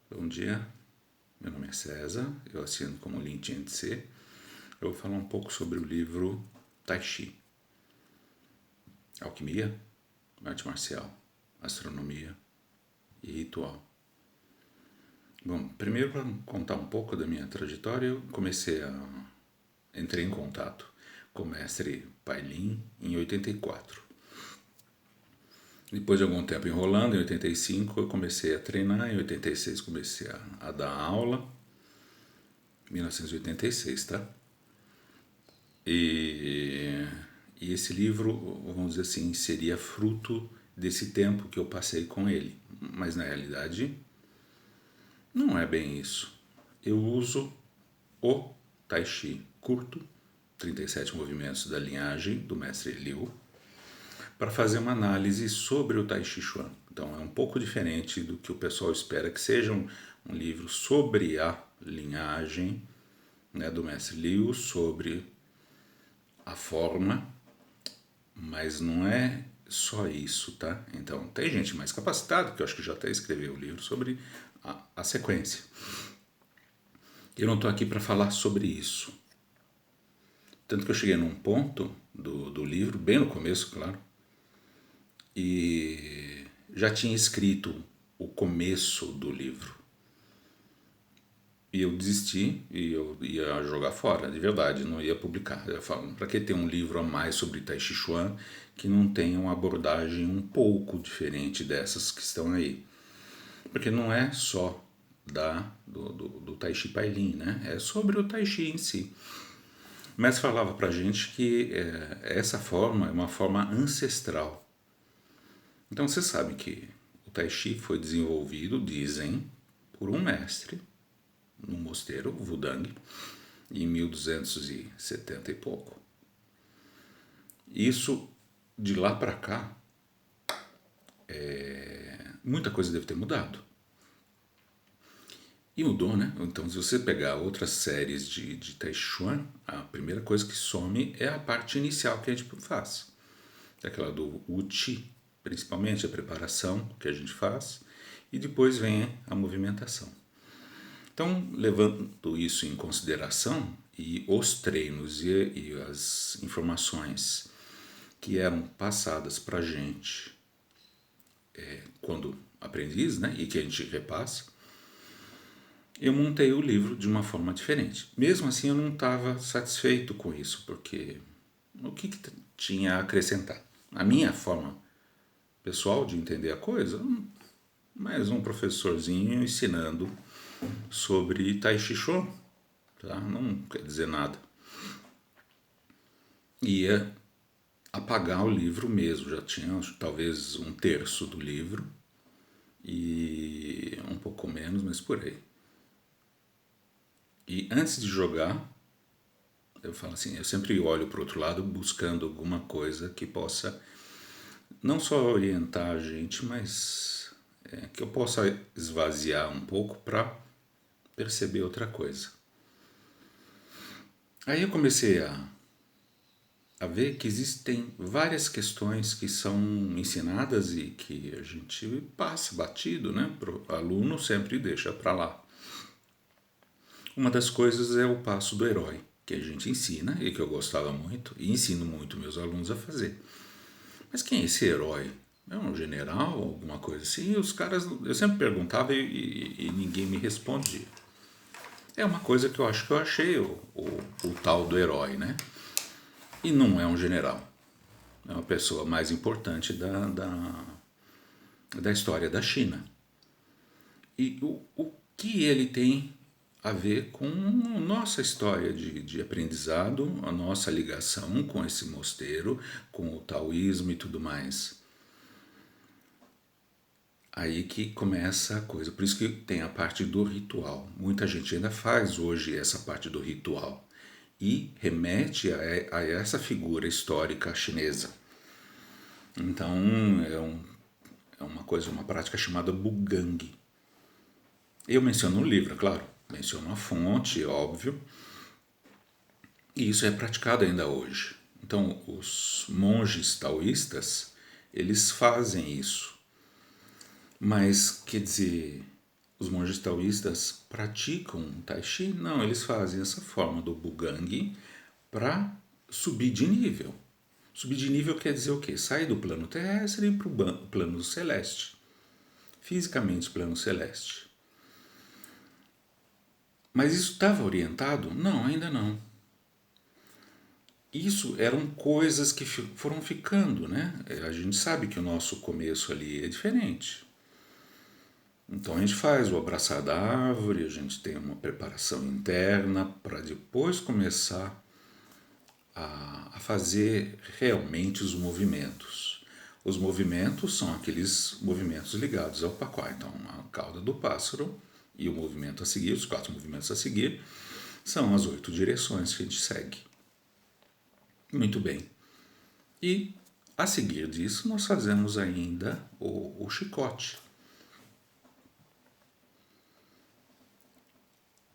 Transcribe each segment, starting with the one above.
Bom dia, meu nome é César, eu assino como Lin Tse. Eu vou falar um pouco sobre o livro Tai Chi, alquimia, arte marcial, astronomia e ritual. Bom, primeiro para contar um pouco da minha trajetória, entrei em contato com o mestre Pai Lin em 84. Depois de algum tempo enrolando, em 85 eu comecei a treinar, em 86 comecei a dar aula, 1986, tá? E, e esse livro, vamos dizer assim, seria fruto desse tempo que eu passei com ele. Mas na realidade, não é bem isso. Eu uso o Tai Chi curto, 37 movimentos da linhagem do mestre Liu, para fazer uma análise sobre o Tai Chi Chuan. Então é um pouco diferente do que o pessoal espera que seja um livro sobre a linhagem, né, do mestre Liu, sobre a forma, mas não é só isso, tá? Então, tem gente mais capacitada, que eu acho que já até escreveu o livro sobre a sequência. Eu não estou aqui para falar sobre isso. Tanto que eu cheguei num ponto do livro, bem no começo, claro, e já tinha escrito o começo do livro. E eu desisti e eu ia jogar fora, de verdade, não ia publicar. Eu falo, para que ter um livro a mais sobre Tai Chi Chuan que não tenha uma abordagem um pouco diferente dessas que estão aí? Porque não é só do Tai Chi Pai Lin, né? É sobre o Tai Chi em si. Mas falava pra gente que essa forma é uma forma ancestral. Então você sabe que o Tai Chi foi desenvolvido, dizem, por um mestre no mosteiro, Wudang, em 1270 e pouco. Isso, de lá para cá, muita coisa deve ter mudado. E mudou, né? Então, se você pegar outras séries de Tai Chuan, a primeira coisa que some é a parte inicial que a gente faz. É aquela do Uchi, principalmente a preparação que a gente faz, e depois vem a movimentação. Então, levando isso em consideração, e os treinos e as informações que eram passadas para a gente quando aprendiz, né, e que a gente repassa, eu montei o livro de uma forma diferente. Mesmo assim, eu não estava satisfeito com isso, porque o que tinha a acrescentar? A minha forma pessoal de entender a coisa, mais um professorzinho ensinando sobre Tai Chi Chuan, tá? Não quer dizer nada. Ia apagar o livro mesmo, já tinha talvez um terço do livro e um pouco menos, mas por aí. E antes de jogar, eu falo assim, eu sempre olho para o outro lado buscando alguma coisa que possa não só orientar a gente, mas que eu possa esvaziar um pouco para perceber outra coisa. Aí eu comecei a ver que existem várias questões que são ensinadas e que a gente passa batido, né? O aluno sempre deixa para lá. Uma das coisas é o passo do herói, que a gente ensina e que eu gostava muito e ensino muito meus alunos a fazer. Mas quem é esse herói? É um general, alguma coisa assim? E os caras, eu sempre perguntava e ninguém me respondia. É uma coisa que eu acho que eu achei o tal do herói, né? E não é um general. É uma pessoa mais importante da história da China. E o que ele tem a ver com a nossa história de aprendizado, a nossa ligação com esse mosteiro, com o taoísmo e tudo mais. Aí que começa a coisa. Por isso que tem a parte do ritual. Muita gente ainda faz hoje essa parte do ritual e remete a essa figura histórica chinesa. Então é uma coisa, uma prática chamada Bugang. Eu menciono no livro, é claro, menciono a fonte, óbvio, e isso é praticado ainda hoje. Então os monges taoístas, eles fazem isso. Mas, quer dizer, os monges taoístas praticam Tai Chi? Não, eles fazem essa forma do Bugangi para subir de nível. Subir de nível quer dizer o quê? Sair do plano terrestre e ir para o plano celeste. Fisicamente, plano celeste. Mas isso estava orientado? Não, ainda não. Isso eram coisas que foram ficando, né? A gente sabe que o nosso começo ali é diferente. Então a gente faz o abraçar da árvore, a gente tem uma preparação interna para depois começar a fazer realmente os movimentos. Os movimentos são aqueles movimentos ligados ao paquá. Então a cauda do pássaro e o movimento a seguir, os 4 movimentos a seguir, são as 8 direções que a gente segue. Muito bem. E a seguir disso nós fazemos ainda o chicote.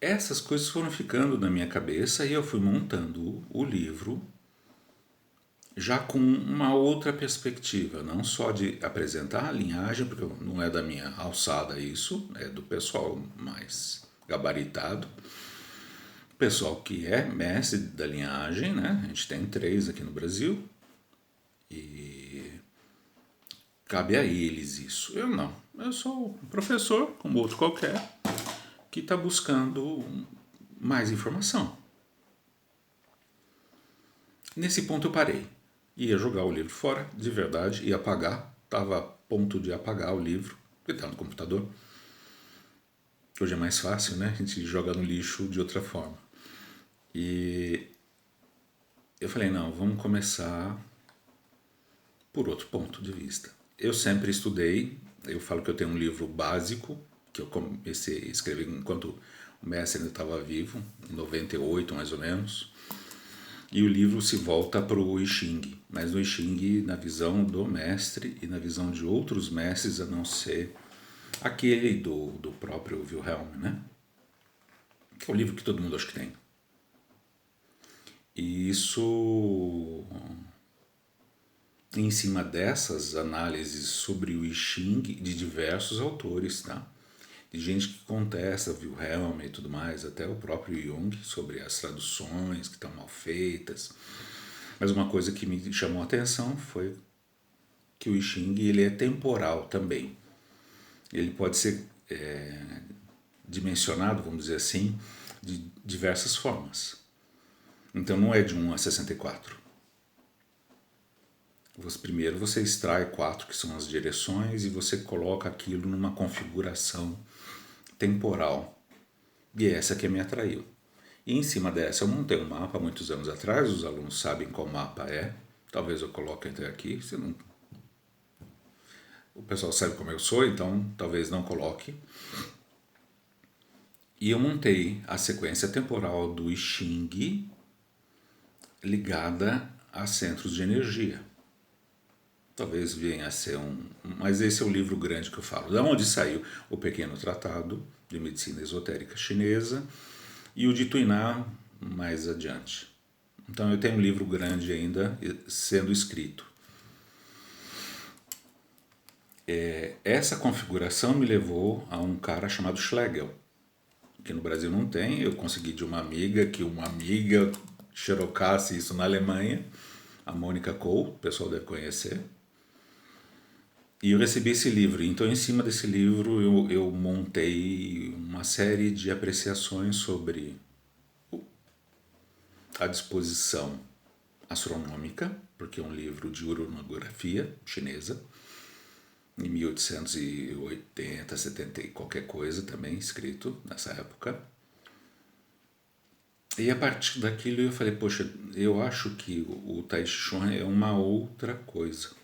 Essas coisas foram ficando na minha cabeça e eu fui montando o livro já com uma outra perspectiva, não só de apresentar a linhagem, porque não é da minha alçada isso, é do pessoal mais gabaritado, pessoal que é mestre da linhagem, né? A gente tem 3 aqui no Brasil e cabe a eles isso. Eu não, eu sou um professor, como outro qualquer, que está buscando mais informação. Nesse ponto eu parei. Ia jogar o livro fora, de verdade, ia apagar. Estava a ponto de apagar o livro, porque está no computador. Hoje é mais fácil, né? A gente joga no lixo de outra forma. E eu falei, não, vamos começar por outro ponto de vista. Eu sempre estudei, eu falo que eu tenho um livro básico, que eu comecei a escrever enquanto o mestre ainda estava vivo, em 98 mais ou menos. E o livro se volta para o I Ching, mas no I Ching na visão do mestre e na visão de outros mestres, a não ser aquele do próprio Wilhelm, né? Que é o livro que todo mundo acha que tem. E isso, em cima dessas análises sobre o I Ching de diversos autores, tá? De gente que contesta Wilhelm e tudo mais, até o próprio Jung, sobre as traduções que estão mal feitas. Mas uma coisa que me chamou a atenção foi que o I Ching ele é temporal também. Ele pode ser dimensionado, vamos dizer assim, de diversas formas. Então não é de 1 a 64. Primeiro você extrai 4, que são as direções, e você coloca aquilo numa configuração temporal. E essa que me atraiu. E em cima dessa eu montei um mapa há muitos anos atrás, os alunos sabem qual mapa é. Talvez eu coloque até aqui, se não... O pessoal sabe como eu sou, então talvez não coloque. E eu montei a sequência temporal do I Ching ligada a centros de energia. Talvez venha a ser mas esse é o livro grande que eu falo. Da onde saiu o Pequeno Tratado de Medicina Esotérica Chinesa e o de Tuiná mais adiante. Então eu tenho um livro grande ainda sendo escrito. Essa configuração me levou a um cara chamado Schlegel, que no Brasil não tem. Eu consegui de uma amiga, que uma amiga xerocasse isso na Alemanha, a Mônica Cole, o pessoal deve conhecer. E eu recebi esse livro. Então, em cima desse livro, eu montei uma série de apreciações sobre a disposição astronômica, porque é um livro de urânografia chinesa, em 1880, 70 e qualquer coisa também, escrito nessa época. E a partir daquilo eu falei, poxa, eu acho que o Tai Chi Chuan é uma outra coisa.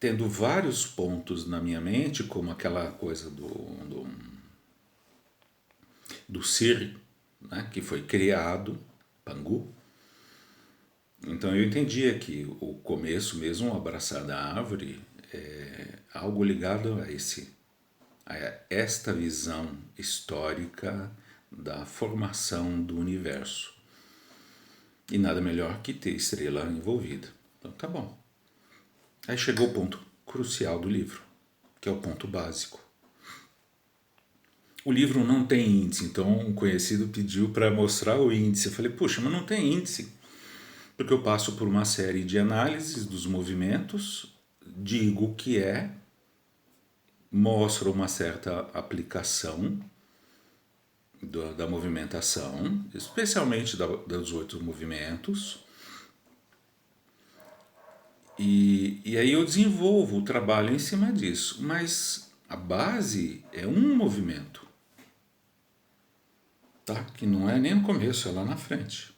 Tendo vários pontos na minha mente, como aquela coisa do ser, né, que foi criado, Pangu. Então eu entendia que o começo mesmo, o abraçar da árvore, é algo ligado a esta visão histórica da formação do universo. E nada melhor que ter estrela envolvida. Então tá bom. Aí chegou o ponto crucial do livro. que é o ponto básico. O livro não tem índice, então um conhecido pediu para mostrar o índice. Eu falei, puxa, mas não tem índice. Porque eu passo por uma série de análises dos movimentos, digo o que é, mostro uma certa aplicação da movimentação, especialmente dos 8 movimentos, e aí eu desenvolvo o trabalho em cima disso, mas a base é um movimento, tá? Que não é nem no começo, é lá na frente,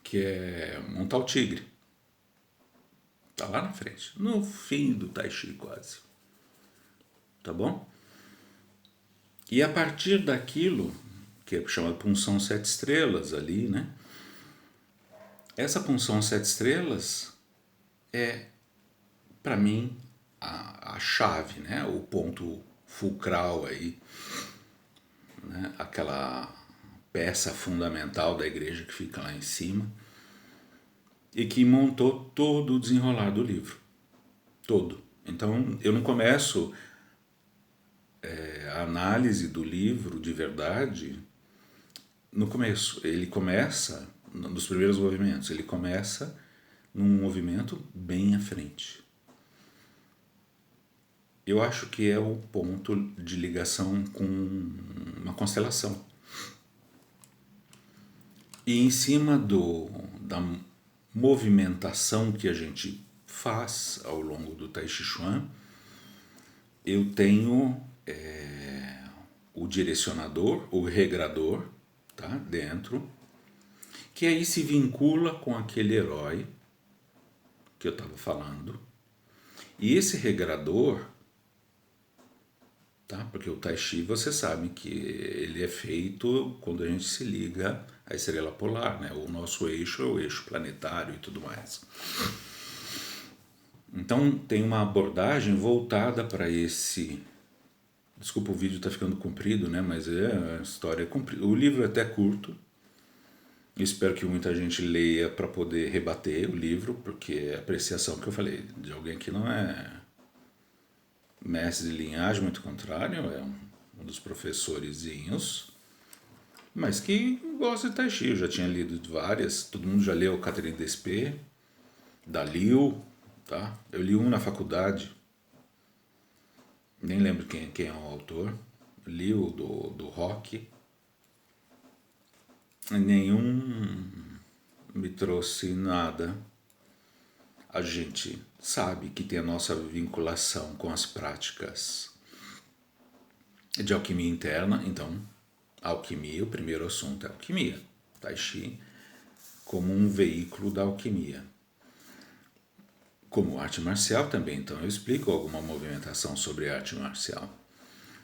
que é montar o tigre, tá lá na frente, no fim do Tai Chi quase, tá bom? E a partir daquilo, que é chamado punção 7 estrelas ali, né? Essa punção 7 estrelas é, para mim, a chave, né? O ponto fulcral aí, né? Aquela peça fundamental da igreja que fica lá em cima e que montou todo o desenrolar do livro. Todo. Então, eu não começo a análise do livro de verdade no começo. Ele começa nos primeiros movimentos. Ele começa num movimento bem à frente. Eu acho que é o ponto de ligação com uma constelação. E em cima da movimentação que a gente faz ao longo do Tai Chi Chuan, eu tenho o direcionador, o regrador, tá, dentro, que aí se vincula com aquele herói que eu estava falando. E esse regrador, tá, porque o Tai Chi você sabe que ele é feito quando a gente se liga à estrela polar, né? O nosso eixo é o eixo planetário e tudo mais. Então tem uma abordagem voltada para esse... Desculpa, o vídeo está ficando comprido, né? Mas a história é comprida. O livro é até curto. Espero que muita gente leia para poder rebater o livro, porque é a apreciação que eu falei de alguém que não é mestre de linhagem, muito contrário, é um dos professorezinhos, mas que gosta de Tai Chi. Eu já tinha lido várias, todo mundo já leu Catherine Despê, da Liu, tá? Eu li um na faculdade, nem lembro quem é o autor, Liu do rock. Nenhum me trouxe nada. A gente sabe que tem a nossa vinculação com as práticas de alquimia interna, então alquimia, o primeiro assunto é alquimia. Tai Chi como um veículo da alquimia. Como arte marcial também, então eu explico alguma movimentação sobre arte marcial.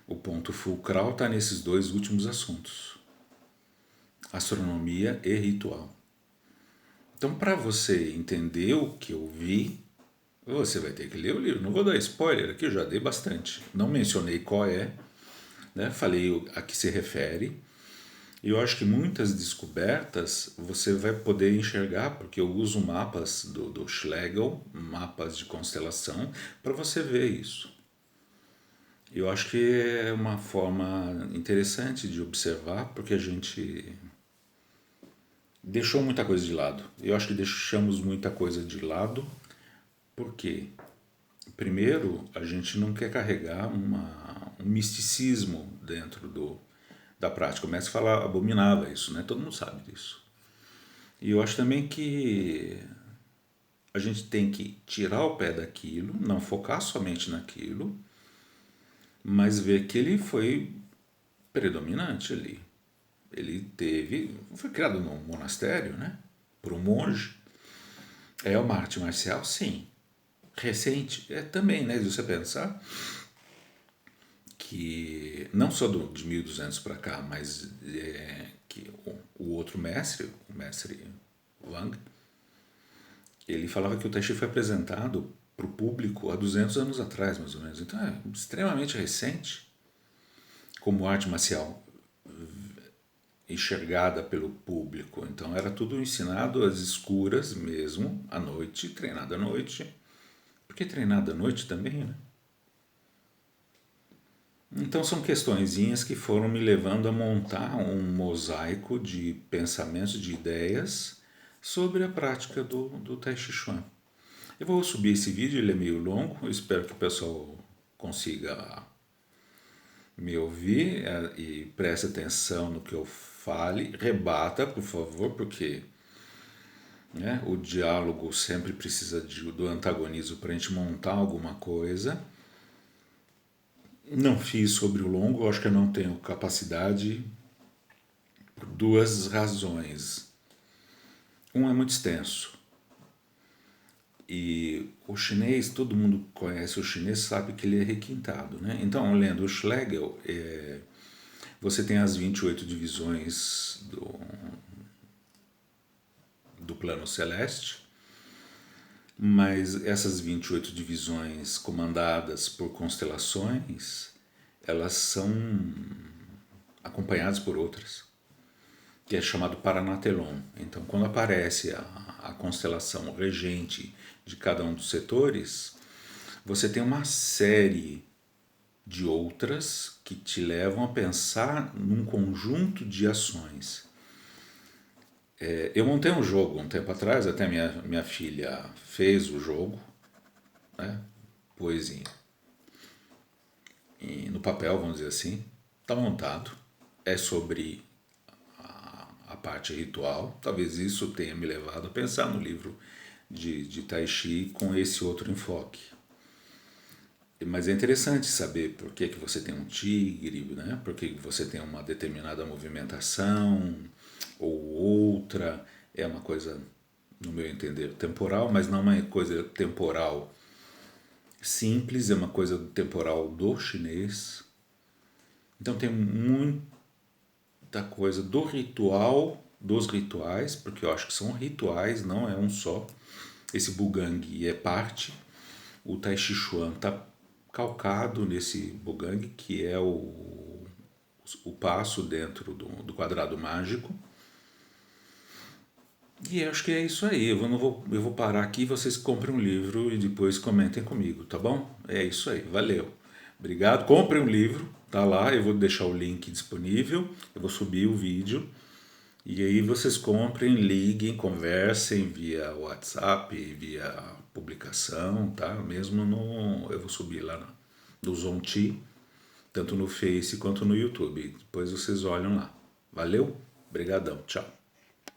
O ponto fulcral está nesses 2 últimos assuntos: astronomia e ritual. Então, para você entender o que eu vi, você vai ter que ler o livro. Não vou dar spoiler aqui, eu já dei bastante. Não mencionei qual é, né? Falei a que se refere. E eu acho que muitas descobertas você vai poder enxergar, porque eu uso mapas do Schlegel, mapas de constelação, para você ver isso. Eu acho que é uma forma interessante de observar, porque a gente deixou muita coisa de lado. Eu acho que deixamos muita coisa de lado porque, primeiro, a gente não quer carregar um misticismo dentro da prática. O mestre fala, abominava isso, né? Todo mundo sabe disso. E eu acho também que a gente tem que tirar o pé daquilo, não focar somente naquilo, mas ver que ele foi predominante ali. Ele foi criado num monastério, né? Por um monge. É uma arte marcial, sim. Recente, também, né? Se você pensar que não só de 1200 para cá, mas que o outro mestre, o mestre Wang, ele falava que o Tai Chi foi apresentado para o público há 200 anos atrás, mais ou menos. Então é extremamente recente como arte marcial enxergada pelo público. Então era tudo ensinado às escuras mesmo, à noite, treinado à noite. Porque treinado à noite também, né? Então são questõezinhas que foram me levando a montar um mosaico de pensamentos, de ideias sobre a prática do Tai Chi Chuan. Eu vou subir esse vídeo, ele é meio longo, eu espero que o pessoal consiga me ouvir e preste atenção no que eu fale. Rebata, por favor, porque né, o diálogo sempre precisa do antagonismo para a gente montar alguma coisa. Não fiz sobre o longo, acho que eu não tenho capacidade por duas razões. Um é muito extenso. E o chinês, todo mundo conhece o chinês, sabe que ele é requintado. Né? Então, lendo o Schlegel, você tem as 28 divisões do plano celeste, mas essas 28 divisões comandadas por constelações, elas são acompanhadas por outras, que é chamado Paranatelon. Então, quando aparece a constelação regente de cada um dos setores, você tem uma série de outras que te levam a pensar num conjunto de ações. Eu montei um jogo um tempo atrás, até minha filha fez o jogo, né? Pôs no papel, vamos dizer assim, está montado, é sobre a parte ritual, talvez isso tenha me levado a pensar no livro de Tai Chi com esse outro enfoque. Mas é interessante saber por que você tem um tigre, né? Por que você tem uma determinada movimentação ou outra. É uma coisa, no meu entender, temporal, mas não uma coisa temporal simples, é uma coisa temporal do chinês. Então tem muita coisa do ritual, dos rituais, porque eu acho que são rituais, não é um só. Esse Bugang é parte. O Tai Chi Chuan está calcado nesse Bugang, que é o passo dentro do quadrado mágico. E acho que é isso aí. Eu vou parar aqui, vocês comprem um livro e depois comentem comigo, tá bom? É isso aí, valeu. Obrigado. Comprem um livro, tá lá, eu vou deixar o link disponível, eu vou subir o vídeo. E aí vocês comprem, liguem, conversem via WhatsApp, via publicação, tá? Mesmo eu vou subir lá no Zonti, tanto no Face quanto no YouTube. Depois vocês olham lá. Valeu? Obrigadão. Tchau.